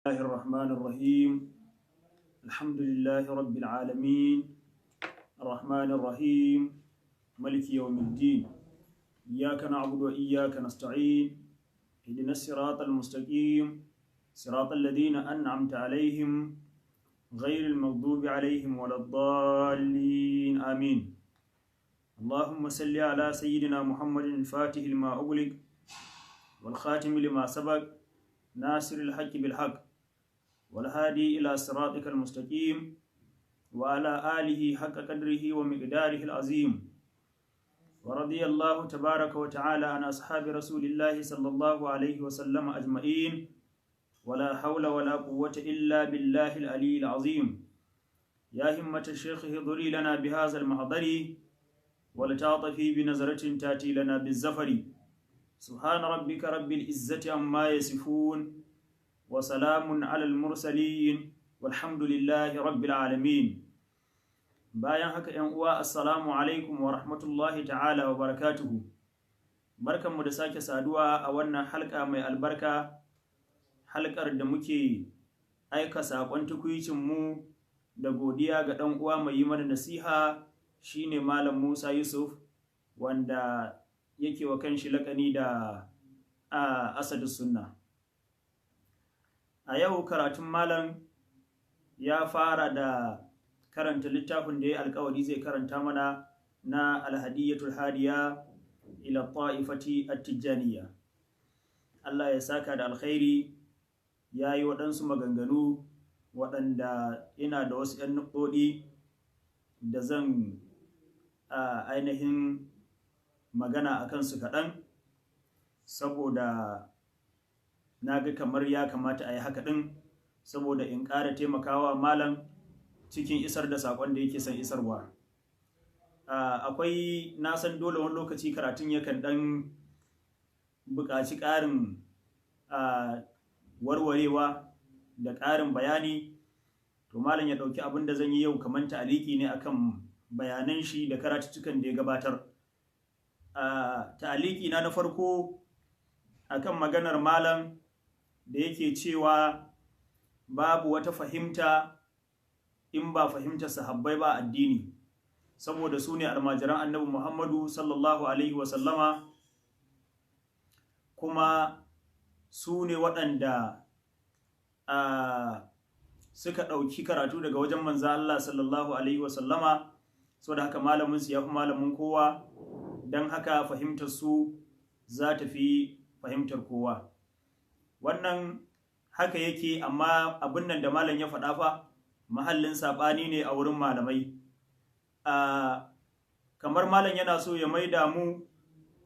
الله الرحمن الرحيم الحمد لله رب العالمين الرحمن الرحيم ملك يوم الدين إياك نعبد وإياك نستعين اهدنا الصراط المستقيم صراط الذين أنعمت عليهم غير المغضوب عليهم ولا الضالين آمين اللهم صل على سيدنا محمد الفاتح لما أغلق والخاتم لما سبق ناصر الحق بالحق والهادي إلى صراطك المستقيم وعلى آله حق قدره ومقداره العظيم ورضي الله تبارك وتعالى عن أصحاب رسول الله صلى الله عليه وسلم أجمعين ولا حول ولا قوة إلا بالله العلي العظيم يا همة الشيخ اهضري لنا بهذا المحضر ولتعطفي بنظرة تأتي لنا بالزفر سبحان ربك رب العزة عما يصفون وسلام على المرسلين والحمد لله رب العالمين. bayan haka ‘yan uwa assalamu alaikum wa rahmatullahi ta'ala wa barakatuhu. Barkanmu da sake saduwa a wannan halka mai albarka, halkar da muke aika saƙon tukuicinmu da godiya ga ɗan uwa mai yi mana nasiha shine Malam Musa Yusuf, wanda yake wa kanshi laƙani da Asadus Sunna. A yau karatun malam ya fara da karanta littafin da ya alkawari zai karanta mana na Alhadiyatul Hadiya ila Ta'ifati At-Tijaniya. Allah ya saka da alkhairi, ya yi waɗansu maganganu waɗanda ina da wasu ‘yan nuɗoɗi da zan ainihin magana a kansu kaɗan, saboda na ga kamar ya kamata a yi haka ɗin saboda in ƙara taimakawa malam cikin isar da saƙon da yake son isarwa. Akwai na san dole wani lokaci karatun yakan ɗan buƙaci ƙarin warwarewa da ƙarin bayani, to malam ya ɗauki abin da zan yi yau kamar ta'aliki ne akan bayanan shi da karatuttukan da ya gabatar. Ta'aliki na farko akan maganar malam da yake cewa babu wata fahimta in ba fahimtar sahabbai ba addini, saboda su ne almajiran annabi Muhammadu sallallahu alaihi wasallama, kuma su ne waɗanda suka ɗauki karatu daga wajen manzo Allah sallallahu alaihi wasallama, saboda haka malaminsu ya fi malamin kowa, don haka fahimtar su za ta fi fahimtar kowa. Wannan haka yake, amma abin nan da malam ya faɗa fa mahallin saɓani ne a wurin malamai. Kamar malam yana so ya maida mu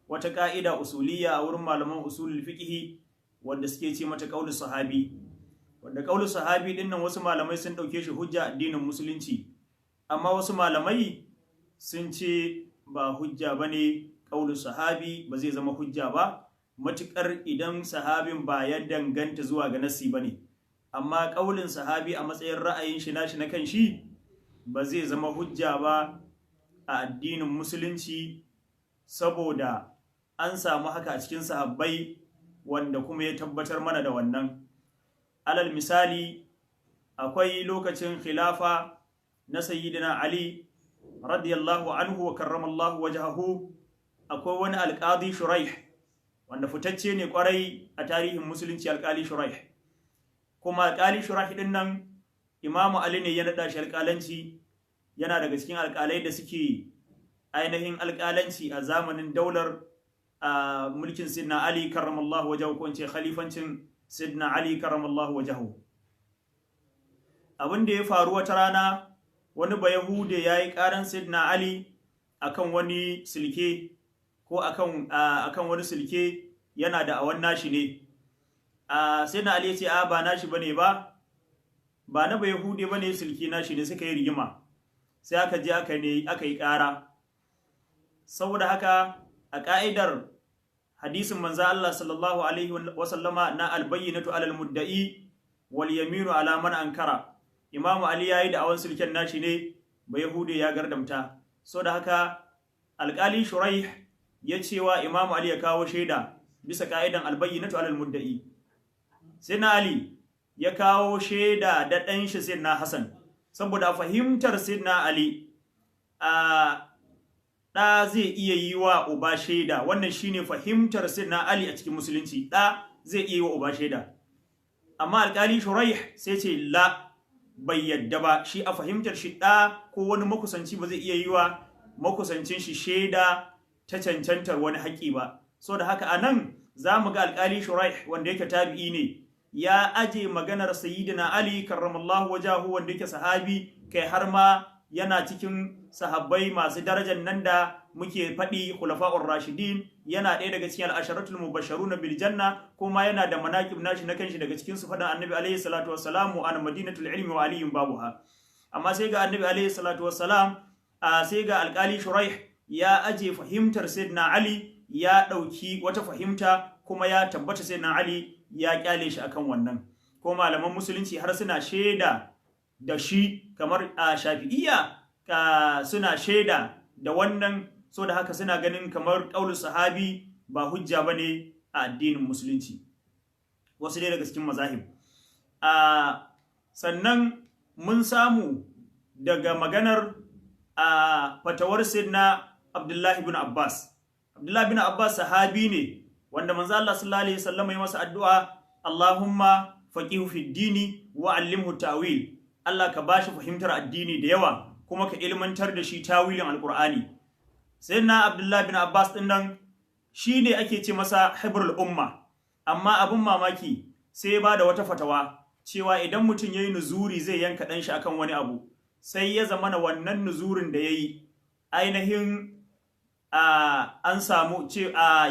wata ƙa'ida usuliyya a wurin malaman usulul fiqhi wanda suke ce mata qaulus sahabi, wanda qaulus sahabi din nan wasu malamai sun ɗauke shi hujja addinin musulunci, amma wasu malamai sun ce ba hujja bane, qaulus sahabi ba zai zama hujja ba matuƙar idan sahabin ba ya danganta zuwa ga nassi ba ne, amma ƙaulin sahabi a matsayin ra'ayin shi nashi na kan shi ba zai zama hujja ba a addinin musulunci, saboda an samu haka a cikin sahabbai wanda kuma ya tabbatar mana da wannan. Alal misali, akwai lokacin khilafa na sayyidina Ali radiyallahu anhu wa karramallahu wajhahu, akwai wani alƙadi Shuraih wanda fitacce ne kwarai a tarihin musulunci, alƙali Shuraih. Kuma alƙali Shuraih din nan Imamu Ali ne ya naɗa shi alƙalanci, yana daga cikin alƙalai da suke ainihin alƙalanci a zamanin daular mulkin Sidna Ali karramallahu wajahu, ko ce khalifancin Sidna Ali karramallahu wajahu. Abin da ya faru wata rana, wani bayahude ya yi ƙaran Sidna Ali akan wani silke, ko akan wani silke yana da awan nashi ne. Sai na Ali ya ce ba nashi bane ba na Yahude bane, silke nashi ne, suka yi rigima, sai aka je aka yi ƙara. Saboda haka a ƙa'idar hadisin manzo Allah sallallahu alaihi wasallama na albayyinatu alal mudda'i wal yaminu ala man ankara, Imamu Ali yayi da awan silken nashi ne, Yahude ya gardamta. Saboda haka alƙali Shuraih ya cewa Imamu Ali ya kawo shaida bisa ka'idan albayyinatu alal mudda'i. Sai na Ali ya kawo shaida da ɗan shi Sayyidina Hassan, saboda fahimtar Sayyidina Ali ɗa zai iya yi wa uba shaida. Wannan shine fahimtar Sayyidina Ali a cikin musulunci, ɗa zai iya yi wa uba shaida. Amma alƙali Shuraih sai ce la, bai yadda ba, shi a fahimtar shi ɗa ko wani makusanci ba zai iya yi wa makusancin shi shaida ta cancantar wani haƙƙi ba. So da haka anan za mu ga alƙali Shuraih wanda yake tabi'i ne, ya aje maganar Sayyidina Ali karramallahu wajahu wanda yake sahabi, kai har ma yana cikin sahabbai masu darajar nan da muke faɗi khulafa'ur rashidin, yana ɗaya daga cikin al-asharatul mubashsharuna bil janna, kuma yana da manaqib nashi na kanshi daga cikin su faɗin annabi alaihi salatu wassalamu ana madinatul ilmi wa aliyun babuha. Amma sai ga annabi alaihi salatu wassalam sai ga alƙali Shuraih ya aje fahimtar Sayyidina Ali, ya ɗauki wata fahimta kuma ya tabbata Sayyidina Ali ya kyale shi akan wannan. Ko malaman musulunci har suna shaida da shi, kamar a Shafi'iyya suna shaida da wannan, so da haka suna ganin kamar ƙaulul sahabi ba hujja bane a addinin musulunci, wasu dai daga cikin mazahib. Sannan mun samu daga maganar fatawar Sayyidina Abdullahi ibn Abbas. Abdullahi ibn Abbas sahabi ne wanda manzo Allah sallallahu alaihi wasallam ya masa addu'a, Allahumma faqihu fid dini wa allimhu ta'wil. Allah ka bashi fahimtar addini da yawa kuma ka ilmantar da shi tawilin alqur'ani. Sayyidina Abdullahi ibn Abbas din nan shine ake ce masa hibrul umma, amma abun mamaki sai ba da wata fatawa cewa idan mutum yayi nuzuri zai yanka dan shi akan wani abu, sai ya zamana wannan nuzurin da yayi ainihin an samu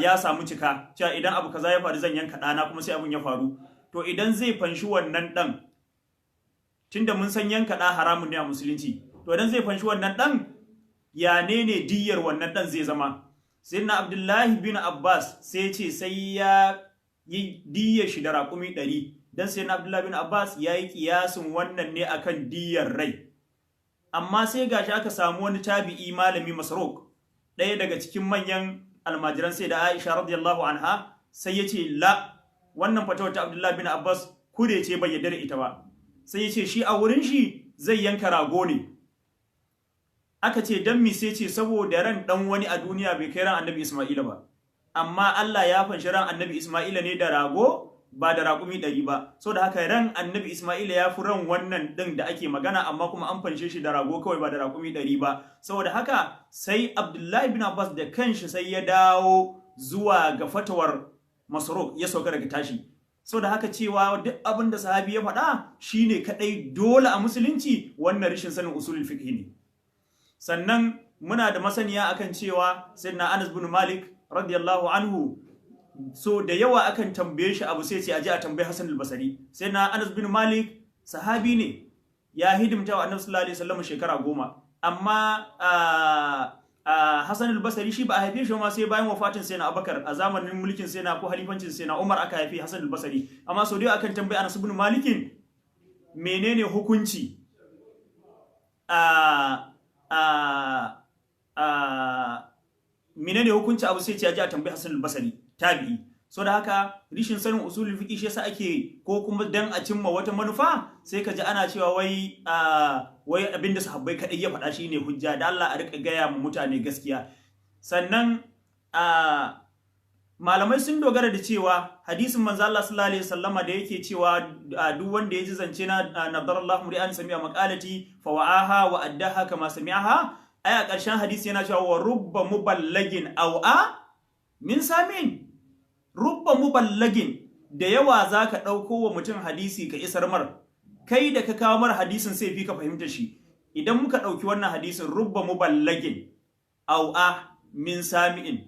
ya samu cika, cewa idan abu kaza ya faru zan yanka ɗana, kuma sai abun ya faru. To idan zai fanshi wannan ɗan, tunda mun san yanka ɗa haramun ne a musulunci, to idan zai fanshi wannan ɗan, ya ne diyyar wannan ɗan zai zama? Sayyidina Abdullahi bin Abbas sai ce sai ya yi diyyar shi da raƙumi 100, dan Sayyidina Abdullahi bin Abbas ya yi kiyasin wannan ne akan diyyar rai. Amma sai gashi aka samu wani tabi'i malami Masruq, ɗaya daga cikin manyan almajiran sai da Aisha radiyallahu anha, sai ya ce la, wannan fatawar ta Abdullahi bin Abbas kure ce bai yarda da ita ba. Sai ya ce shi a wurin shi zai yanka rago ne. Aka ce dan mi, sai ce saboda ran dan wani a duniya bai kai ran Annabi Isma'ila ba. Amma Allah ya fanshi ran Annabi Isma'ila ne da rago ba da raƙumi 100 ba. So da haka ran Annabi Isma'ila ya fi ran wannan din da ake magana, amma kuma an fanshe shi da rago kawai ba da raƙumi 100 ba. Saboda haka sai Abdullahi bin Abbas da kanshi sai ya dawo zuwa ga fatawar Masruq, ya sauka daga tashi. Saboda haka cewa duk abin da sahabi ya faɗa shine kadai dole a musulunci, wannan rashin sanin usulul fiqh ne. Sannan muna da masaniya akan cewa Sayyidina Anas bin Malik radiyallahu anhu, so da yawa akan tambaye shi abu sai ce aje a tambaye Hassan al-Basri. Sayyidina Anas bin Malik sahabi ne, ya hidimta wa Annabi sallallahu alaihi wasallam shekara 10, amma Hassan al-Basri shi ba a haife shi ma sai bayan wafatin Sayyidina Abubakar, a zamanin mulkin Sayyidina ko halifancin Sayyidina Umar aka haife Hassan al-Basri. Amma so da akan tambaye Anas bin Malik menene hukunci menene hukunci abu, sai ce ya ji a tambayi Hassan al-Basri tabi'i. So da haka rishin sanin usulul fiqh shi yasa ake, ko kuma dan a cimma wata manufa, sai ka ji ana cewa wai abinda sahabbai kadai ya faɗa shine hujja. Da Allah a rika gaya mu mutane gaskiya. Sannan malamai sun dogara da cewa hadisin manzo Allah sallallahu alaihi wasallama da yake cewa duk wanda ya ji zance na nadarallahu ri'an sami'a maqalati fa wa'aha wa addaha kama sami'aha, ai a ƙarshen hadisi yana cewa wa rubba muballagin aw'a min samin. Rubba muballagin, da yawa zaka ɗauko wa mutum hadisi ka isar mar, kai da ka kawo mar hadisin sai fi ka fahimta shi. Idan muka ɗauki wannan hadisin, rubba muballagin aw'a min sami'in,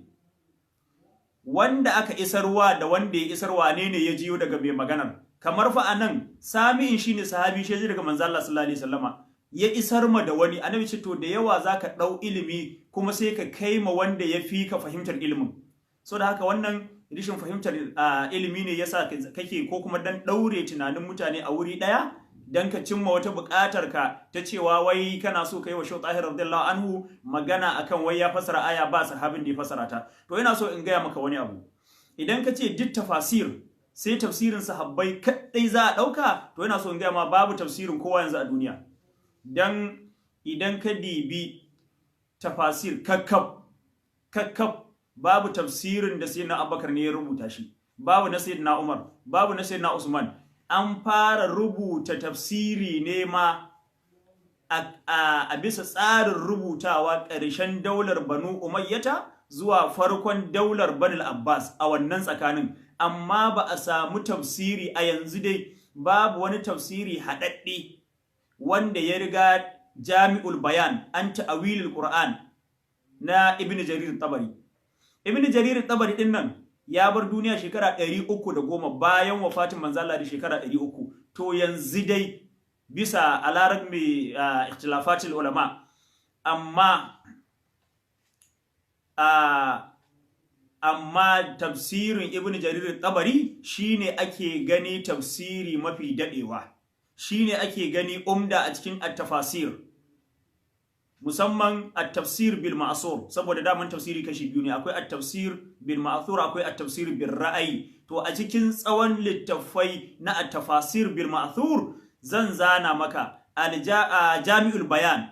wanda aka isarwa da wanda ya isarwa ne ya jiyo daga mai maganar. Kamar fa anan sami'in shine sahabi, shi daga manzo Allah sallallahu alaihi wasallama ya isar ma da wani. Annabi ce to da yawa zaka dau ilimi kuma sai ka kai ma wanda ya fi ka fahimtar ilimin. So da haka wannan rishin fahimtar ilimi ne yasa kake, ko kuma dan daure tunanin mutane a wuri daya dan ka cimma wata buƙatar ka ta cewa wai kana so kai wa Shaykh Tahir radiyallahu anhu magana akan wai ya fasara aya ba sahabin da ya fasara ta. To ina so in gaya maka wani abu. Idan ka ce duk tafasir sai tafsirin sahabbai kaɗai za a ɗauka, to yana so in gaya ma babu tafsirin kowa yanzu a duniya. Dan idan ka dibi tafasir kakkab babu tafsirin da sayyidina Abubakar ne ya rubuta shi, babu na sayyidina Umar, babu na sayyidina Usman. An fara rubuta tafsiri ne ma a bisa tsarin rubutawa ƙarshen daular Banu Umayyata zuwa farkon daular Banul Abbas a wannan tsakanin, amma ba a samu tafsiri a yanzu dai babu wani tafsiri haɗaɗɗe wanda ya riga Jami'ul Bayan an ta'awilul Qur'an na Ibn Jarir Tabari. Ibn Jarir Tabari din nan ya bar duniya shekara 310 bayan wafatin manzo Allah da shekara 300. To yanzu dai bisa alarar mai ikhtilafatul ulama, amma tafsirin Ibn Jarir Tabari shine ake gani tafsiri mafi dadewa, shine ake gani umda a cikin at-tafasir, musamman at-tafsir bil ma'thur, saboda daman tafsiri kashi biyu ne, akwai at-tafsir bil ma'thur, akwai at-tafsir bil ra'ayi. To a cikin tsawon littafai na at-tafasir bil ma'thur zan zana maka Jami'ul Bayan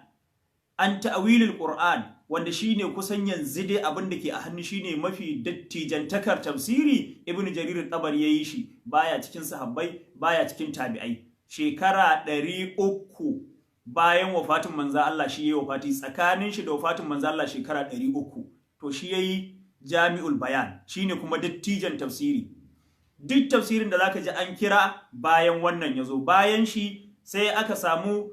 an ta'wilul Qur'an, wanda shine kusan yanzu dai abin da ke a hannu shine mafi dattijantakar tafsiri. Ibn Jarir Tabari yayi shi, baya cikin sahabbai, baya cikin tabi'ai. Shekara 300 bayan wafatin manzo Allah shi yayi wafati, tsakanin shi da wafatin manzo Allah shekara 300. To shi yayi Jami'ul Bayan, shine kuma dattijan tafsiri. Duk tafsirin da zaka ji an kira bayan wannan yazo, bayan shi sai aka samu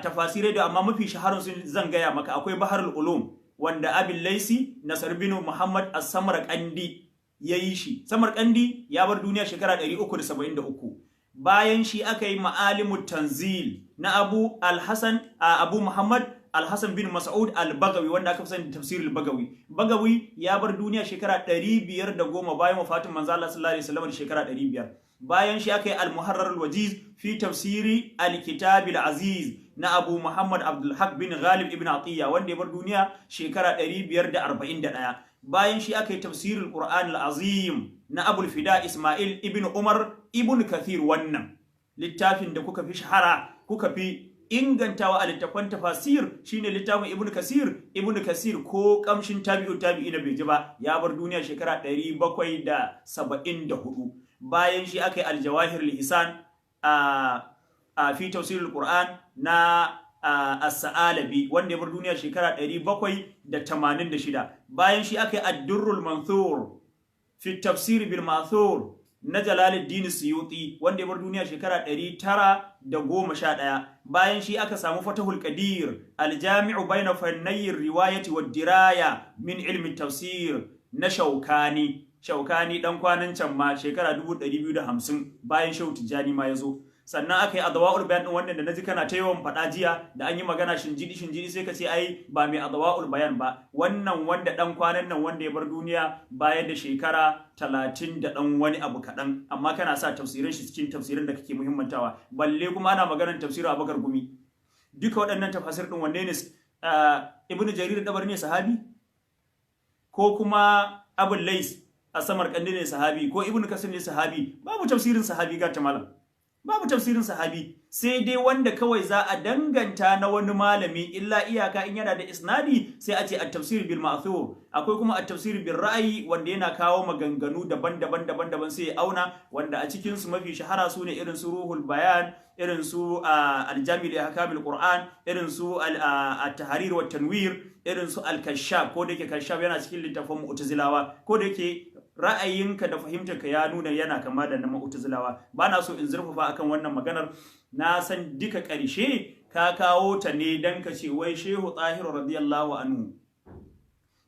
tafasirai da amma mafi shaharar sun zan gaya maka. Akwai Baharul Ulum wanda Abil Laisi Nasr bin Muhammad As-Samarqandi yayi shi. Samarqandi ya bar duniya shekara 373. Bayan shi aka yi Ma'alimut Tanzil na Abu Muhammad Al-Hasan bin Mas'ud Al-Bagawi, wanda aka fi sani da tafsirul Bagawi. Bagawi ya bar duniya shekara 510 bayan wafatin manzo Allah sallallahu alaihi wasallam, shekara 500. Bayan shi aka yi Al-Muharrar Al-Wajiz fi tafsiri Al-Kitab Al-Aziz na Abu Muhammad Abdul Haq bin Ghalib ibn Atiyya, wanda ya bar duniya shekara 541. Bayan shi aka yi tafsirul Qur'an Al-Azim na Abul Fida Ismail ibn Umar ibn Kathir. Wannan littafin da kuka fi shahara, kuka fi ingantawa a littafan tafasir shine littafin Ibn Kasir ko kamshin tabi'ina bai ji ba, ya bar duniya shekara 774. Bayan shi aka yi Al-Jawahir Al-Hisan a fi tafsirul Qur'an na As-Sa'alabi, wanda ya bar duniya shekara 786. Bayan shi aka yi Ad-Durrul Manthur fi tafsir bil Ma'thur na Jalaluddin Suyuti, wanda ya bar duniya shekara 911. Bayan shi aka samu Fatahul Qadir Al-Jami'u bayna fannay riwayati wad diraya min ilmi tafsir na Shaukani dan kwanan can ma shekara 250 bayan Shehu Tijani ma yazo. Sannan aka yi Adwa'ul Bayan din wannan da naji kana ta yawan faɗa jiya, da an yi magana shinjidi sai ka ce ai ba mai Adwa'ul Bayan ba. Wannan wanda dan kwanan nan wanda ya bar duniya bayan da shekara 30 da dan wani abu kaɗan, amma kana sa tafsirin shi cikin tafsirin da kake muhimmantawa, balle kuma ana maganar tafsirin Abubakar Gumi. Duka waɗannan tafasir din wanne ne? Ibn Jarir Tabari ne sahabi, ko kuma Abul Lais As-Samarqandi ne sahabi, ko Ibn Kasir ne sahabi? Babu tafsirin sahabi ga ta malam, babu tafsirin sahabi, sai dai wanda kawai za a danganta na wani malami, illa iyaka in yana da isnadi sai a ce at-tafsir bil ma'thur. Akwai kuma at-tafsir bil ra'yi, wanda yana kawo maganganu daban-daban sai ya auna, wanda a cikin su mafi shahara su ne irin su Ruhul Bayan, irin su Al-Jami' li Ahkamil Qur'an, irin su At-Tahrir wa Tanwir, irin su Al-Kashaf, ko da yake Kashaf yana cikin littafin Mu'tazilawa, ko da yake ra'ayinka da fahimtarka ya nuna yana kama da na Mu'tazilawa. Ba na so in zurfafa akan wannan maganar, na san duka ƙarshe ka kawo ta ne dan ka ce wai Shehu Tahiru radiyallahu anhu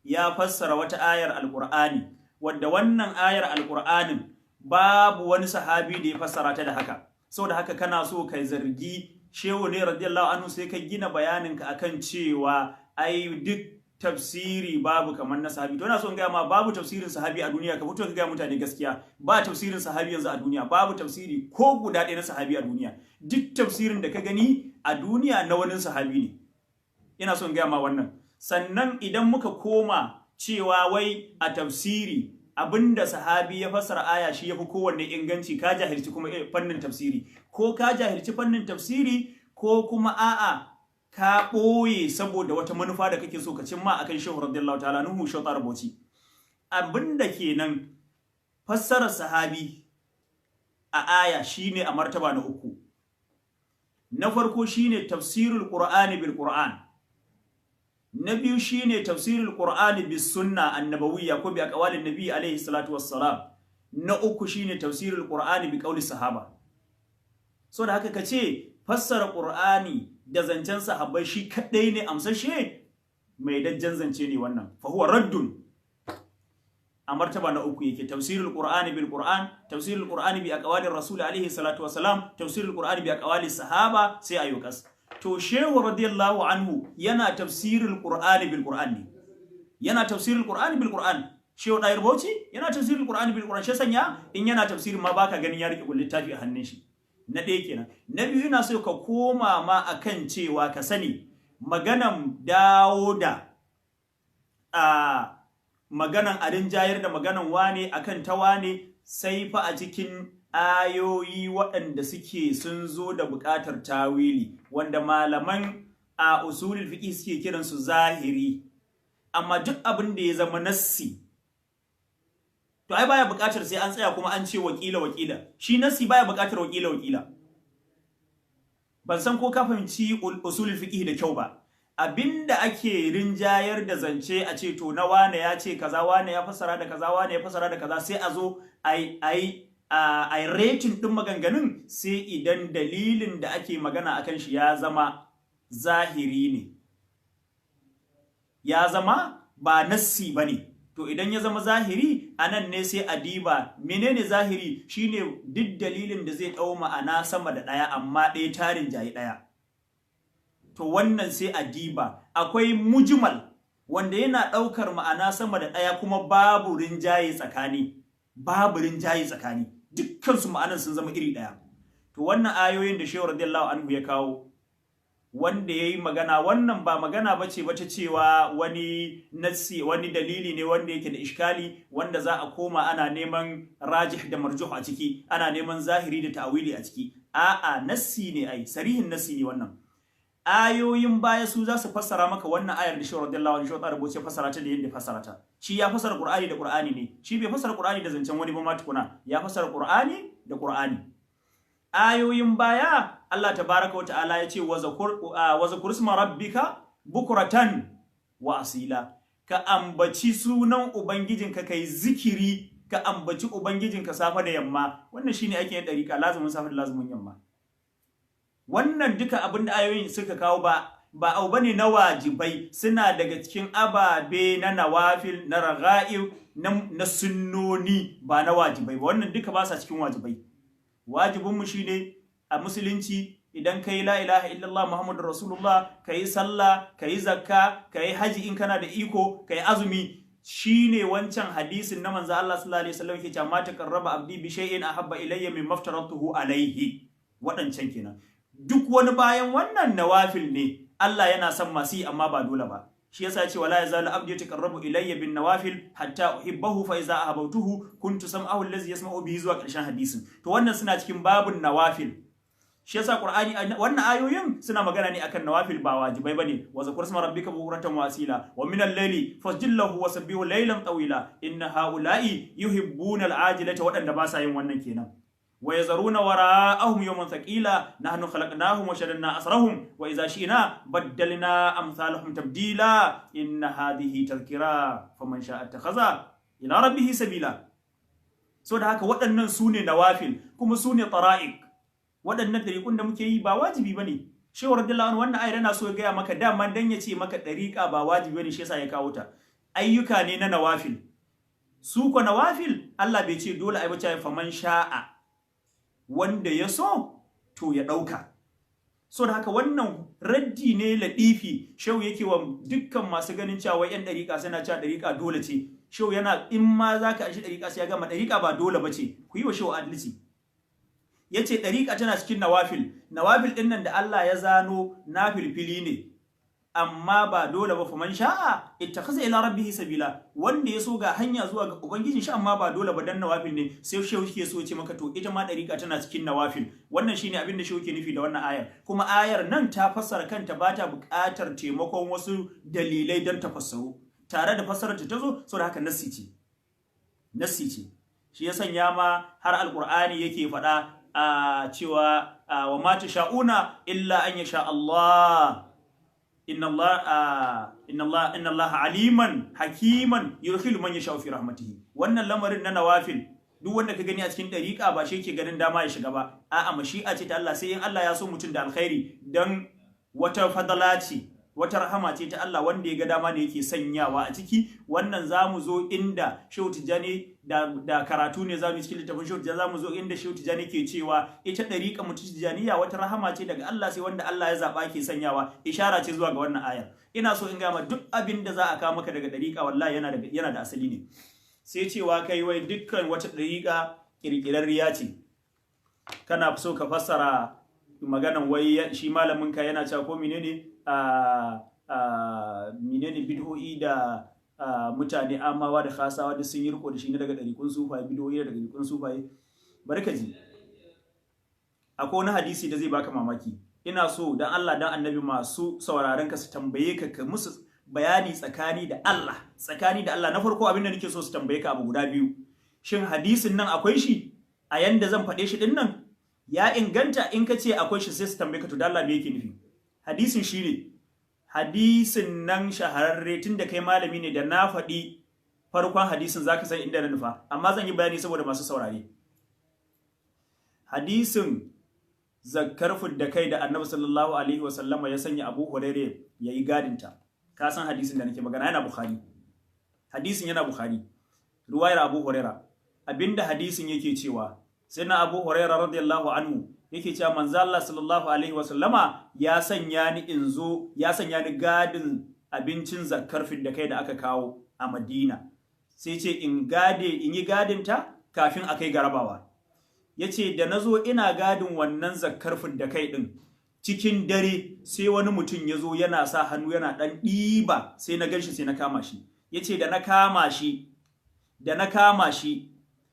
ya fassara wata ayar Al-Qur'ani, wadda wannan ayar Al-Qur'anin babu wani sahabi da ya fassara ta da haka. Saboda haka kana so kai zargi Shehu ne radiyallahu anhu, sai ka gina bayaninka akan cewa ai duk tafsiri babu kamar na sahabi. To ina so in gaya ma babu tafsirin sahabi a duniya, ka fito ka gaya mutane gaskiya. Ba tafsirin sahabi yanzu a duniya, babu tafsiri ko guda ɗaya na sahabi a duniya. Duk tafsirin da ka gani a duniya na wani sahabi ne. Ina so in gaya ma wannan. Sannan idan muka koma cewa wai a tafsiri abinda sahabi ya fassara aya shi yafi kowanne inganci, ka jahilci kuma fannin tafsiri, ko ka jahilci fannin tafsiri ko kuma a'a ka ɓoye saboda wata manufa da kake so ka cimma akan Shehu radiyallahu ta'ala anhu Shehu Tahir Bauchi. Abinda kenan fassarar sahabi a aya shine a martaba na uku. Na farko shine tafsirul Qur'ani bil Qur'an. Na biyu shine tafsirul Qur'ani bis sunna annabawiyya ko bi aqwalin nabi alaihi salatu wassalam. Na uku shine tafsirul Qur'ani bi qawli sahaba. So da haka kace fassara Qur'ani da zancen sahabbai shi kadai ne amsashe, mai dajjan zance ne wannan, fa huwa raddun. A martaba na uku yake tafsirul Qur'ani bil Qur'an, tafsirul Qur'ani bi aqwalir rasul alaihi salatu wassalam, tafsirul Qur'ani bi aqwali sahaba, sai ayyukas. To Shehu radiyallahu anhu yana tafsirul Qur'ani bil Qur'an ne, yana tafsirul Qur'ani bil Qur'an. Shehu Tahir Bauchi yana tafsirul Qur'ani bil Qur'an, shi sanya in yana tafsirin ma baka ganin ya rike littafi a hannun shi. Na ɗaya kenan. Na biyu ina so ka koma ma akan cewa ka sani maganan dawo da maganan adin jayar da maganan wane akan ta wane sai fa a cikin ayoyi waɗanda suke sun zo da buƙatar tawili, wanda malaman a usulul fiqh suke kiransu zahiri. Amma duk abin da ya zama nassi to ai baya buƙatar sai an tsaya kuma an ce wakila. Shi nassi baya buƙatar wakila. Ban san ko ka fahimci usulul fiqh da kyau ba. Abinda ake rinjayar da zance a ce to na wane ya ce kaza, wane ya fassara da kaza, wane ya fassara da kaza, sai a zo ai rating din maganganun sai idan dalilin da ake magana akan shi ya zama zahiri ne, ya zama ba nassi bane. To idan ya zama zahiri, anan ne sai a diba menene zahiri, shine duk dalilin da zai dau ma'ana sama da daya amma ɗaya tarin jayi daya. To wannan sai a diba. Akwai mujmal wanda yana daukar ma'ana sama da daya kuma babu rinjaye tsakani, dukkan su ma'anan sun zama iri daya. To wannan ayoyin da Shehu radiyallahu anhu ya kawo, wanda yayi magana, wannan ba magana bace ta cewa wani nassi, wani dalili ne wanda yake da iskali, wanda za a koma ana neman rajih da marjuh a ciki, ana neman zahiri da ta'wili a ciki. A'a, nassi ne, ai sarihin nassi ne wannan. Ayoyin baya su za su fassara maka wannan ayar da Shehu radiyallahu anhu Shehu Bauchi fassara ta da yadda fassara ta. Shi ya fassara Qur'ani da Qur'ani ne, shi bai fassara Qur'ani da zancen wani ba ma tukuna, ya fassara Qur'ani da Qur'ani. Ayoyin baya Allah tabaraka wa ta'ala ya ce wa zakur isma rabbika bukratan wa asila. Ka ambaci sunan ubangijinka, kai zikiri, ka ambaci ubangijinka safa da yamma. Wannan shine ake yin dariƙa, lazumin safa da lazumin yamma. Wannan duka abinda ayoyin suka kawo ba abu bane na wajibai, suna daga cikin ababe na nawafil, na raga'ib, na sunnoni, ba na wajibai ba. Wannan duka ba sa cikin wajibai. Wajibinmu shine a musulunci idan kai la ilaha illallah muhammadur rasulullah, kai sallah, kai zakka, kai haji in kana da iko, kai azumi. Shine wancan hadisin na manzo Allah sallallahu alaihi wasallam yake cewa ma taqarraba abdi bi shay'in ahabba ilayya mimma aftaratuhu alayhi. Wadancan kenan. Duk wani bayan wannan nawafil ne. Allah yana son masu yi amma ba dole ba. Shi yasa ce wala yazalu abdi yataqarrabu ilayya bin nawafil hatta uhibbahu fa iza ahabbtuhu kuntu sam'ahu allazi yasma'u bihi zuwa ƙarshen hadisin. To wannan suna cikin babun nawafil. Shi yasa Qur'ani wannan ayoyin suna magana ne akan nawafil, ba wajibai bane. Wa zakur isma rabbika bukratan wa asila wa min al-layli fasjillahu wa sabbihu laylan tawila inna haula'i yuhibbuna al-ajilata, wadanda ba sa yin wannan kenan. Wa yazaruna wara'ahum yawman thaqila nahnu khalaqnahum wa shaddadna asrahum wa idza shi'na baddalna amsalahum tabdila inna hadhihi tadhkira faman sha'a ittakhadha ila rabbih sabila. So da haka waɗannan sune nawafil kuma sune tara'iq. Waɗannan dariƙun da muke yi ba wajibi bane. Shehu radiyallahu anhu wannan ayar yana so ya gaya maka dama dan ya ce maka dariƙa ba wajibi bane, shi yasa ya kawo ta. Ayyuka ne na nawafil. Su ko nawafil Allah bai ce dole ai bace faman sha'a, wanda ya so to ya ɗauka. So da haka wannan raddi ne ladifi Shehu yake wa dukkan masu ganin cewa yan dariƙa suna cewa dariƙa dole ce. Shehu yana in ma zaka ashi dariƙa sai ya gama dariƙa ba dole bace. Ku yi wa Shehu adalci. Yace dariƙa tana cikin nawafil. Nawafil din nan da Allah ya zano nafilfili ne. amma ba dole ba, faman sha'a ittakhadha ila rabbihi sabila, wanda ya so ga hanya zuwa ga ubangijin shi amma ba dole ba dan nawafil ne. Sai shehu ke so ce maka to ita ma dariƙa tana cikin nawafil. Wannan shine abin da shehu ke nufi da wannan ayar, kuma ayar nan ta fassara kanta, ba ta buƙatar taimakon wasu dalilai don ta fassaru, tare da fassarar ta zo, saboda haka nassi ce. Shi ya sanya ma har alqur'ani yake faɗa cewa wa ma tasha'una illa an yasha Allah, inna Allah aliman hakiman yudkhilu man yasha'u fi rahmatihi. Wannan lamarin na nawafil, duk wanda ka gani a cikin dariƙa ba shi yake ganin dama ya shiga ba, a'a mashi'a ce ta Allah, sai in Allah ya so mutum da alkhairi, dan wata fadala ce, wata rahama ce ta Allah, wanda ya ga dama ne yake sanyawa a ciki. Wannan zamu zo inda Shehu Tijjani da karatu ne zamu cikin littafin Shehu Tijjani, zamu zo inda Shehu Tijjani ke cewa ita dariƙa mutum Tijjaniya wata rahama ce daga Allah, sai wanda Allah ya zaba ke sanyawa. Ishara ce zuwa ga wannan ayar. Ina so in ga ma duk abin da za a kawo maka daga dariƙa wallahi yana da asali ne. Sai cewa kai wai dukkan wata dariƙa kirkirarriya ce, kana so ka fassara maganan wai shi malamin ka yana cewa ko menene bid'o'i da mutane amawa da khasawa da sun yi riko da shi ne daga ɗariƙun sufaye, bid'o'i daga ɗariƙun sufaye. Bari ka ji, akwai wani hadisi da zai baka mamaki. Ina so dan Allah dan annabi masu sauraron ka su tambaye ka musu bayani tsakani da Allah. Na farko abin da nake so su tambaye ka abu guda biyu. Shin hadisin nan akwai shi a yanda zan faɗe shi din nan? Ya inganta? In ka ce akwai shi sai su tambaye ka to da Allah me yake nufi? Hadisin shi ne, hadisin nan shahararre, tun da kai malami ne, da na faɗi farkon hadisin za ka san inda na nufa, amma zan yi bayani saboda masu saurare. Hadisin zakkar fidda kai da annabi sallallahu alaihi wasallama ya sanya Abu Hurairah ya yi gadinta. Ka san hadisin da nake magana, yana Bukhari. Hadisin yana Bukhari, ruwayar Abu Hurairah. Abinda hadisin yake cewa, sai na Abu Hurairah radiyallahu anhu yake cewa manzo Allah sallallahu alaihi wasallama ya sanya ni gadin abincin zakkar fidda kai da aka kawo a Madina. Sai ce in yi gadin ta kafin akai garabawa. Yace da nazo ina gadin wannan zakkar fidda kai din, cikin dare sai wani mutum yazo yana sa hannu yana dan diba, sai na ganshi sai na kama shi. Yace da na kama shi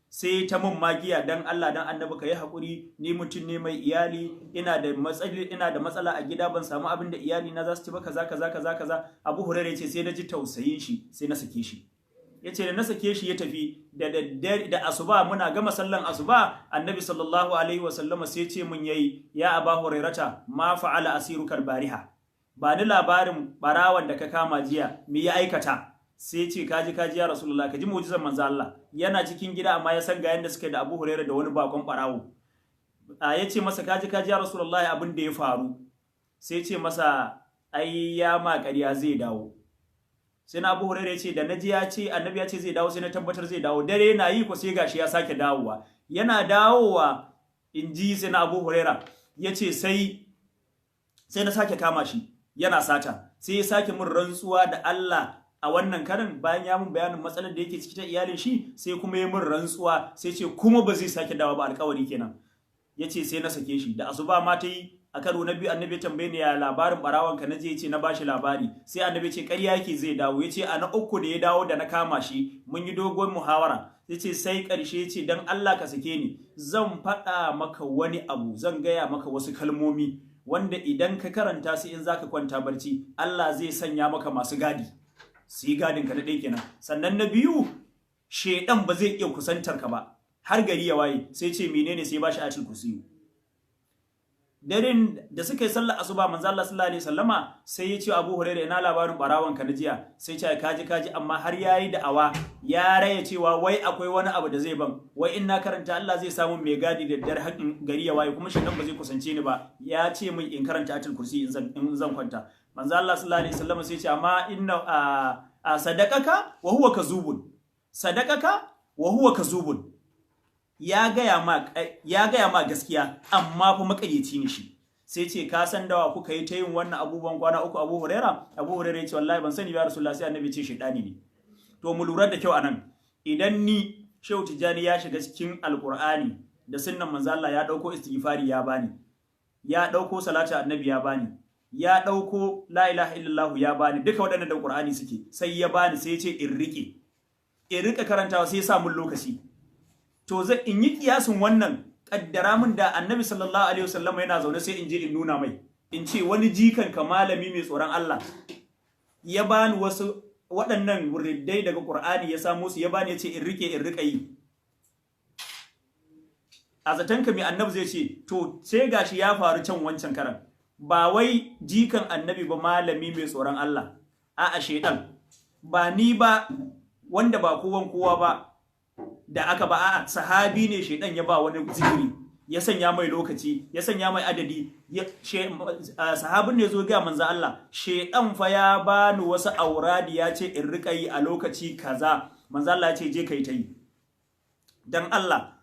sai ta mun magiya, dan Allah dan annabi ka yi hakuri, ni mutum ne mai iyali, ina da matsala a gida, ban samu abin da iyali na za su ci ba, kaza. Abu Hurairah yace sai na ji tausayin shi, sai na sake shi. Yace da na sake shi ya tafi da asuba, muna gama sallan asuba, annabi sallallahu alaihi wasallama sai ce mun yayi, ya Aba Hurairata ma fa'ala asirukal bariha, ba ni labarin barawan da ka kama jiya me ya aikata. Sai ce kaji ya Rasulullah, kaji mu'jizar manzo Allah, yana cikin gida amma ya san ga yanda suka da Abu Hurairah da wani bakon barawo. Yace masa kaji ya Rasulullah abin da ya faru. Sai ce masa ai ya ma ƙarya zai dawo. Sai na Abu Hurairah yace da naji ya ce annabi ya ce zai dawo, sai na tabbatar zai dawo. Dare na yi ko sai gashi ya sake dawowa. Yana dawowa, inji sai na Abu Hurairah yace sai na sake kama shi yana sata. Sai ya sake mun rantsuwa da Allah a wannan karin, bayan ya mun bayanin matsalar da yake ciki ta iyalin shi, sai kuma ya mun rantsuwa, sai ce kuma ba zai sake dawo ba, alƙawari kenan. Yace sai na sake shi. Da asuba ma ta yi, a karo na biyu annabi tambaye ni ya labarin barawan ka, naje yace na bashi labari. Sai annabi ce ƙarya yake zai dawo. Yace a na uku da ya dawo da na kama shi, mun yi dogon muhawara. Yace sai ƙarshe yace dan Allah ka sake ni, zan faɗa maka wani abu, zan gaya maka wasu kalmomi wanda idan ka karanta su in zaka kwanta barci, Allah zai sanya maka masu gadi. Su yi gadin ka da ɗaya kenan. Sannan na biyu, shedan ba zai iya kusantar ka ba har gari ya waye. Sai ce menene? Sai ba shi ayatul kursiyu. Daren da suka yi sallar asuba, manzo Allah sallallahu alaihi wasallama sai ya ce Abu Hurairah, ina labarin barawan ka na jiya. Sai ce kaji amma har yayi da'awa, ya raya cewa wai akwai wani abu da zai ban, wai in na karanta Allah zai samu mai gadi da dare hakin gari ya waye, kuma shedan ba zai kusance ni ba. Ya ce min in karanta ayatul kursi in zan kwanta. Manzo Allah sallallahu alaihi wasallam sai ya ce amma inna sadaqaka wa huwa kazubun. Ya gaya ma gaskiya amma fa makaryaci ne shi. Sai ce ka san dawa kuka yi ta yin wannan abubuwan kwana uku Abu Hurairah ya ce wallahi ban sani ba Rasulullah, sai annabi ce shedani ne. To mu lura da kyau anan, idan ni Shehu Tijjani ya shiga cikin Alqur'ani da sunnan manzo Allah, ya dauko istighfari ya bani, ya dauko salatu annabi ya bani, ya ɗauko la ilaha illallah ya bani duka waɗannan da Qur'ani suke, sai ya bani sai ya ce in rike karantawa sai ya sa mun lokaci. To zai in yi kiyasin wannan, kaddara min da Annabi sallallahu alaihi wasallam yana zaune sai in je in nuna mai, in ce wani jikan ka malami mai tsoron Allah ya bani wasu waɗannan wuriddai daga Qur'ani ya samu su ya bani ya ce in rika yi. A zatanka mai Annabi zai ce to sai gashi ya faru can wancan karan, ba wai jikan Annabi ba malami mai tsoron Allah, a'a shedan, ba ni ba wanda ba kowa ba da aka ba, a'a sahabi ne shedan ya ba wani zikiri, ya sanya mai lokaci, ya sanya mai adadi, sahabin ne zo ga manzo Allah, shedan fa ya bani wasu auradi ya ce in rika yi a lokaci kaza, manzo Allah ya ce je kai ta yi. Dan Allah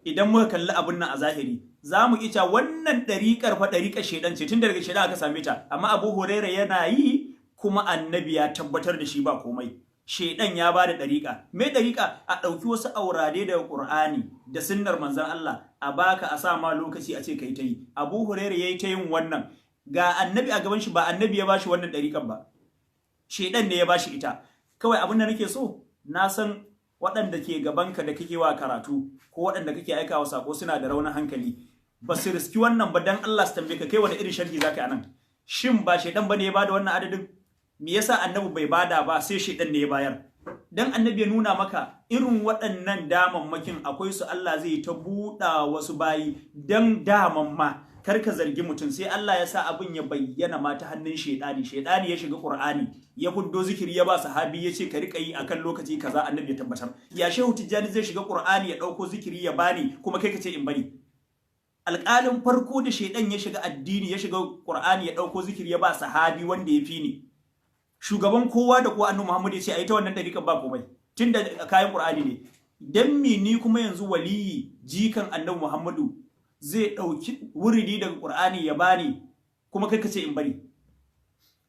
idan muka kalli abun nan a zahiri za mu ita wannan ɗariƙar fa ɗariƙar shedan ce, tun daga shedan aka same ta, amma Abu Hurairah yana yi kuma Annabi ya tabbatar da shi ba komai. Shedan ya bada ɗariƙa, me ɗariƙa? A ɗauki wasu aurade daga Qur'ani da sunnar manzon Allah a baka a sa ma lokaci a ce kai ta yi. Abu Hurairah yayi ta yin wannan, ga Annabi a gaban shi, ba Annabi ya bashi wannan ɗariƙan ba, shedan ne ya bashi ita. Kawai abin da nake so, na san waɗanda ke gabanka da kake wa karatu ko waɗanda kake aikawa sako suna da raunin hankali, ba su riski wannan ba, dan Allah su tambaye ka kai wani irin sharhi zaka yi anan. Shin ba shedan bane ya bada wannan adadin? Me yasa Annabi bai bada ba sai shedan ne ya bayar? Dan Annabi ya nuna maka irin waɗannan damammakin akwai su, Allah zai ta buɗa wasu bayi dan daman ma kar ka zargi mutum, sai Allah ya sa abin ya bayyana ma ta hannun shedani ya shiga Qur'ani ya fuddo zikiri ya ba sahabi ya ce ka rika yi akan lokaci kaza, Annabi ya tabbatar. Ya Shehu Tijjani zai shiga Qur'ani ya dauko zikiri ya bani kuma kai ka ce in bari? Alƙalin farko da shedan ya shiga addini ya shiga Qur'ani ya dauko zikiri ya ba sahabi wanda ya fi ni, shugaban kowa da kowa Annabi Muhammad ya ce ayi ta wannan dariƙar ba komai tunda kayan Qur'ani ne. Dan me ni kuma yanzu waliyi jikan Annabi Muhammadu zai ɗauki wuridi daga Qur'ani ya bani kuma kai ka ce in bari?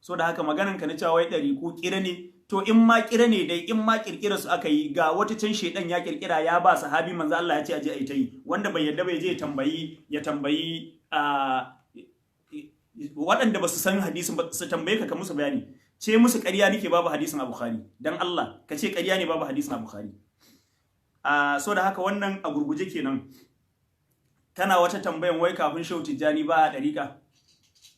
So da haka maganan ka na cewa wai ɗari ko kira ne, to in ma kira ne dai, in ma kirkira su aka yi, ga wata can shedan ya kirkira ya ba sahabi manzo Allah ya ce aje ayi ta yi, wanda bai yadda bai je ya tambayi waɗanda ba su san hadisin ba su tambaye ka musu bayani, ce musu ƙarya nake babu hadisin a Bukhari, dan Allah ka ce ƙarya ne babu hadisin a Bukhari. So da haka wannan a gurguje kenan. Kana wata tambayan wai kafin Shehu Tijjani ba a ɗariƙa,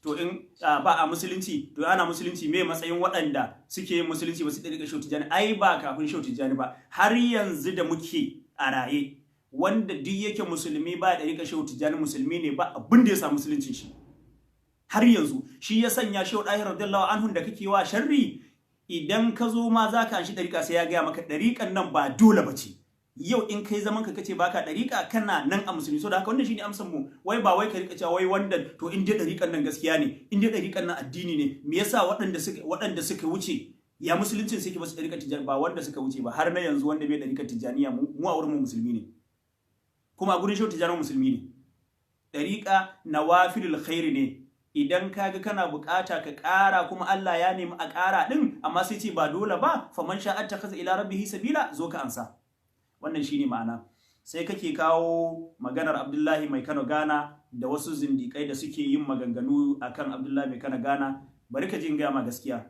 to in ba a musulunci, to ana musulunci me matsayin waɗanda suke yin musulunci ba su ɗariƙa Shehu Tijjani? Ai ba kafin Shehu Tijjani ba, har yanzu da muke a raye wanda duk yake musulmi ba ɗariƙa Shehu Tijjani musulmi ne, ba abin da ya sa musuluncin shi har yanzu. Shi ya sanya Shehu Ɗahir radiyallahu anhu da kake wa sharri, idan ka zo ma za ka anshi ɗariƙa sai ya gaya maka ɗariƙan nan ba dole ba ce. Yau in kai zaman ka kace baka dariƙa kana nan a musulmi. So da haka wannan shine amsan mu, wai ba wai ka rika cewa wai wanda to in dai dariƙan nan gaskiya ne, in dai dariƙan nan addini ne, me yasa waɗanda suka wuce ya musuluncin suke ba su dariƙar tijani? Ba wanda suka wuce ba, har na yanzu wanda bai dariƙar tijaniya mu a wurin mu musulmi ne, kuma a gurin Shehu Tijani musulmi ne. Dariƙa nawafilul khairi ne, idan kaga kana bukata ka ƙara kuma Allah ya nemi a ƙara din, amma sai ce ba dole ba, faman sha'a takaza ila rabbihi sabila, zo ka ansa. Wannan shine ma'ana. Sai kake kawo maganar Abdullahi Mai Kano Ghana da wasu zindikai da suke yin maganganu akan Abdullahi Mai Kano Ghana. Bari ka ji in gaya ma gaskiya.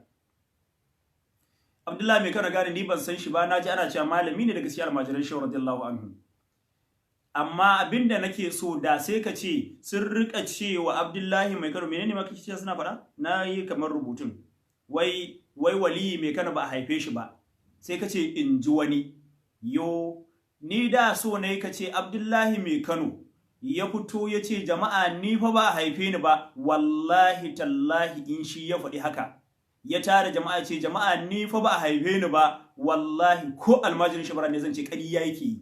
Abdullahi Mai Kano Ghana ni ban san shi ba, naji ana cewa malami ne da gaskiya almajiran Shehu radiyallahu anhu. Amma abinda nake so da sai ka ce sun rika cewa Abdullahi Mai Kano, menene ma kake cewa suna faɗa? Na yi kamar rubutun. Wai waliyi Mai Kano ba a haife shi ba. Sai ka ce in ji wani. Yo, ni da so ne ka ce Abdullahi Mai Kano ya fito ya ce jama'a ni fa ba a haife ni ba, wallahi tallahi in shi ya faɗi haka, ya tara jama'a ce jama'a ni fa ba a haife ni ba, wallahi ko almajirin shabara ne zan ce ƙarya yake yi.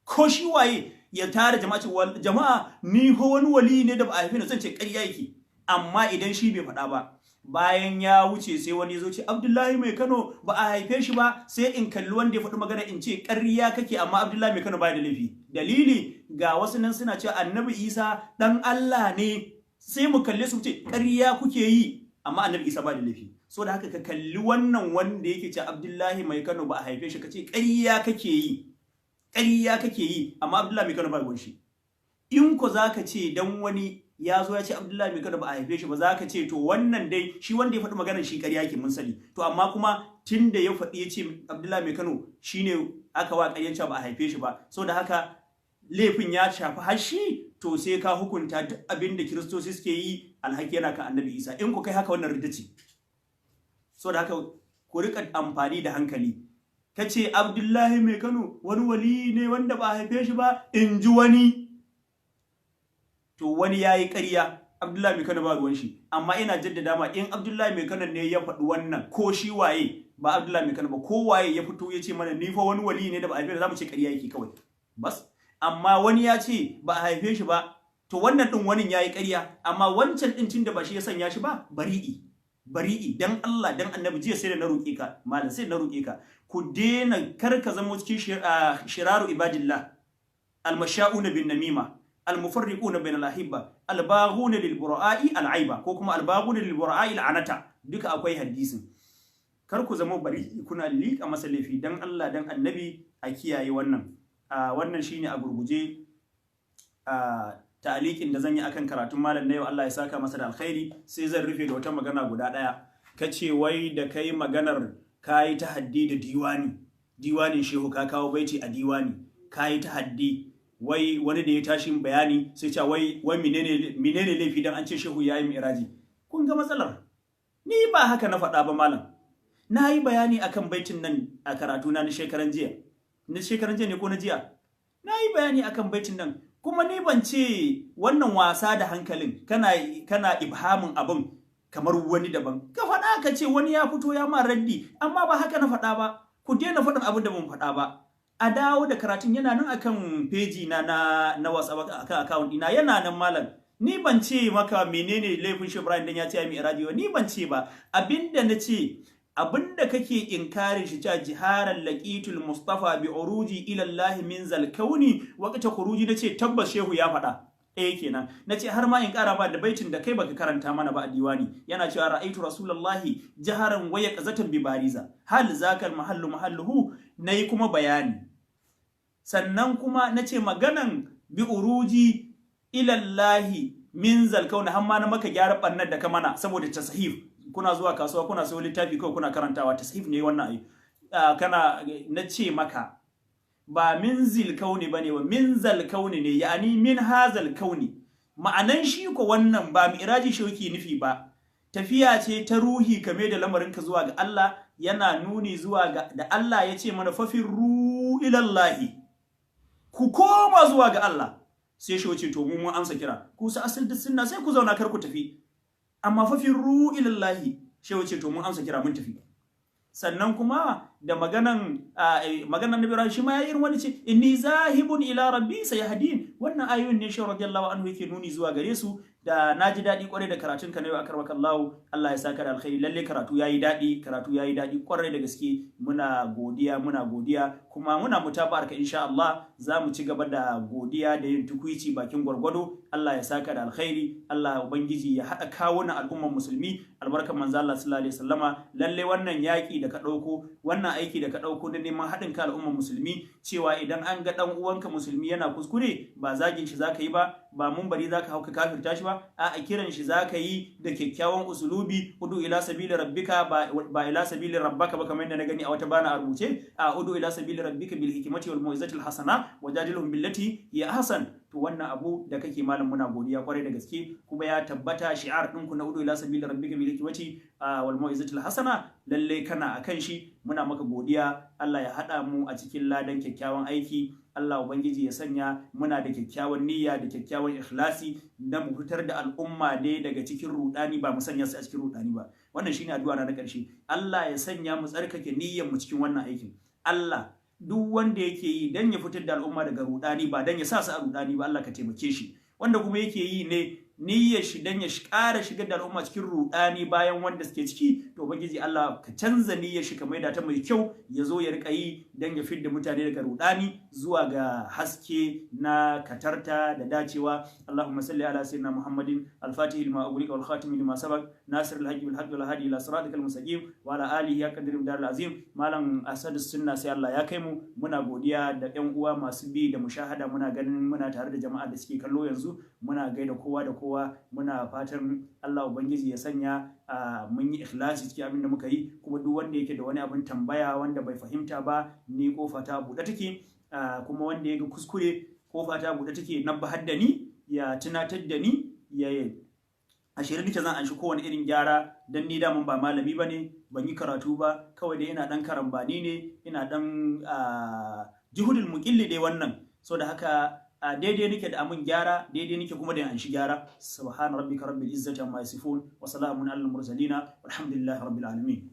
Ko shi waye ya tara jama'a ce jama'a ni fa wani wali ne da ba a haife ni, zan ce ƙarya yake. Amma idan shi bai faɗa ba, bayan ya wuce sai wani ya zo ce Abdullahi Mai Kano ba a haife shi ba, sai in kalli wanda ya faɗi magana in ce ƙarya kake, amma Abdullahi Mai Kano ba da laifi. Dalili ga wasu nan suna cewa Annabi Isa dan Allah ne, sai mu kalle su ce ƙarya kuke yi, amma Annabi Isa ba da laifi. So da haka ka kalli wannan wanda yake cewa Abdullahi Mai Kano ba a haife shi, ka ce ƙarya kake yi, ƙarya kake yi, amma Abdullahi Mai Kano ba ruwan shi. In ko zaka ce dan wani ya zo ya ce Abdullahi mai Kano ba a haife shi ba, za ka ce to wannan dai shi wanda ya faɗi maganar shi ƙarya yake mun sani, to amma kuma tun da ya faɗi ya ce Abdullahi mai Kano shine aka wa ƙaryanci ba a haife shi ba, so da haka laifin ya shafi har shi, to sai ka hukunta duk abin da kiristoci suke yi alhaki yana kan annabi Isa, in ku kai haka wannan ridda ce. So da haka ku rika amfani da hankali. Ka ce Abdullahi mai Kano wani wali ne wanda ba a haife shi ba, in ji wani, to wani ya yi ƙarya, Abdullahi mai Kano ba ruwan shi, amma ina jaddada ma in Abdullahi mai Kano ne ya faɗi wannan, ko shi waye ba Abdullahi mai Kano ba, ko waye ya fito ya ce mana ni fa wani wali ne da ba a haife shi, za mu ce ƙarya yake kawai bas. Amma wani ya ce ba a haife shi ba, to wannan din wani ya yi ƙarya, amma wancan din tun da ba shi ya sanya shi ba, bari'i dan Allah dan annabi. Jiya sai da na roƙe ka malam, sai na roƙe ka ku daina, kar ka zama cikin shiraru ibadillah almasha'una bin namima almufarriquna bainal ahibba albaghuna lil bura'i al'aiba, ko kuma albaghuna lil bura'i al'anata, duka akwai hadisin. Kar ku zama bari kuna liƙa masa laifi, dan Allah dan annabi a kiyaye wannan. Wannan shine a gurguje ta'aliqin da zan yi akan karatun malam na yau. Allah ya saka masa da alkhairi. Sai zan rufe da wata magana guda daya. Kace wai da kai maganar kai tahaddi da diwanin shehu, ka kawo baiti a diwani, kai tahaddi, wai wani da ya tashi bayani sai ce wai menene laifi dan an ce shehu yayi mi'raji. Kun ga matsalar? Ni ba haka na faɗa ba malam. Na yi bayani akan baitin nan a karatu na shekaran jiya ne ko na jiya, na yi bayani akan baitin nan, kuma ni ban ce wannan wasa da hankalin kana ibhamin abin kamar wani daban ka faɗa, ka ce wani ya fito ya ma raddi, amma ba haka na faɗa ba. Ku daina faɗin abin da ban faɗa ba. A dawo da karatun yana nan akan peji na WhatsApp, akan account ɗina yana nan malam. Ni ban ce maka menene laifin Shehu Ibrahim dan ya ce ya mi'raji ba, ni ban ce ba. Abinda na ce, abinda kake inkarin shi cewa jiharan laqitul mustafa bi uruji ila Allah min zal kauni waqta khuruji, nace tabbas shehu ya faɗa. Kenan nace har ma in ƙara ba da baitin da kai baka karanta mana ba a diwani, yana cewa ra'aitu rasulullahi jaharan wa yaqzatan bi bariza hal zakal mahalluhu, nayi kuma bayani. Sannan kuma nace maganan bi uruji ila Allah min zal kauni, har ma na maka gyara bannar da ka mana saboda tasahif. Kuna zuwa kasuwa kuna sayo littafi kawai kuna karantawa, tasahif ne wannan kana na ce maka ba min zil kauni bane, wa min zal kauni ne, yani min hazal kauni. Ma'anan shi ko wannan ba mi'raji shi yake nufi ba, tafiya ce ta ruhi kame da lamarin ka zuwa ga Allah, yana nuni zuwa ga da Allah ya ce mana fafirru ilallahi, ku koma zuwa ga Allah. Sai shi wace to mun amsa kira, ku sa asal da sunna sai ku zauna kar ku tafi, amma fafirru ilallahi shi wace to mun amsa kira mun tafi. Sannan kuma da maganan Nabi shi ma ya irin wani ce inni zahibun ila rabbi sayahdin, wannan ayoyin ne shi radiyallahu anhu yake nuni zuwa gare su. Da naji dadi kwarai da karatun ka na yau akarwakallahu, Allah ya saka da alkhairi. Lalle karatu yayi dadi kwarai da gaske. Muna godiya kuma muna mutaba'ar ka insha Allah. Za mu ci gaba da godiya da yin tukuici bakin gwargwado. Allah ya saka da alkhairi. Allah ubangiji ya haɗa kawunan al'ummar musulmi albarkan manzo Allah sallallahu alaihi wasallama. Lalle wannan yaki da ka dauko, wannan aiki da ka dauko da neman haɗin ka al'ummar musulmi, cewa idan an ga dan uwanka musulmi yana kuskure, ba zagin shi zaka yi ba mun bari zaka hauka kafirta shi ba, a kiran shi zaka yi da kyakkyawan usulubi. Udu ila sabili rabbika ba ila sabili rabbaka ba, kamar yadda na gani a wata bana a rubuce, udu ila sabili rabbika bil hikmati wal mau'izati al hasana wajadilhum billati hiya ahsan. To wannan abu da kake malam muna godiya kwarai da gaske, kuma ya tabbata shi'ar ɗinku na udu ila sabili rabbika bil hikmati wal mau'izati al hasana, lalle kana akan shi. Muna maka godiya. Allah ya hada mu a cikin ladan kyakkyawan aiki. Allah ubangiji ya sanya muna da kyakkyawan niyya da kyakkyawan ikhlasi, na mu fitar da al'umma ne daga cikin rudani, ba mu sanya su a cikin rudani ba. Wannan shine addu'a na karshe. Allah ya sanya mu tsarkake niyyar mu cikin wannan aikin. Allah duk wanda yake yi dan ya fitar da al'umma daga rudani, ba dan ya sa su a rudani ba, Allah ka taimake shi. Wanda kuma yake yi ne niyyar shi dan ya ƙara shigar da al'umma cikin rudani bayan wanda suke ciki, to ubangiji Allah ka canza niyyar shi ka maida ta mai kyau, ya zo ya rika yi dan ya fidda mutane daga rudani zuwa ga haske na katarta da dacewa. Allahumma salli ala sayyidina Muhammadin al-Fatih lima ughliqa wal khatim lima sabaq nasir al-haqqi bil haqqi wal hadi ila siratikal mustaqim wa ala alihi yaqdiru dar al-azim. Malam Asadu Sunna sai Allah ya kai mu. Muna godiya da ƴan uwa masu bi da mushahada, muna ganin muna tare da jama'a da suke kallo yanzu. Muna gaida kowa da kowa kowa muna fatan Allah ubangiji ya sanya mun yi ikhlasi cikin abin da muka yi, kuma duk wanda yake da wani abin tambaya wanda bai fahimta ba, ni kofa ta buɗe take, kuma wanda ya ga kuskure kofa ta buɗe take na bahar da ni, ya tunatar da ni, ya a shirin nake zan anshi kowane irin gyara, dan ni daman ba malami bane, ban yi karatu ba, kawai dai ina dan karambani ne, ina dan juhudul muqilli dai wannan. So da haka daidai nake da amin gyara, daidai nake kuma da anshi gyara. Subhana rabbika rabbil izzati amma yasifun wa salamun alal mursalina walhamdulillahi rabbil alamin.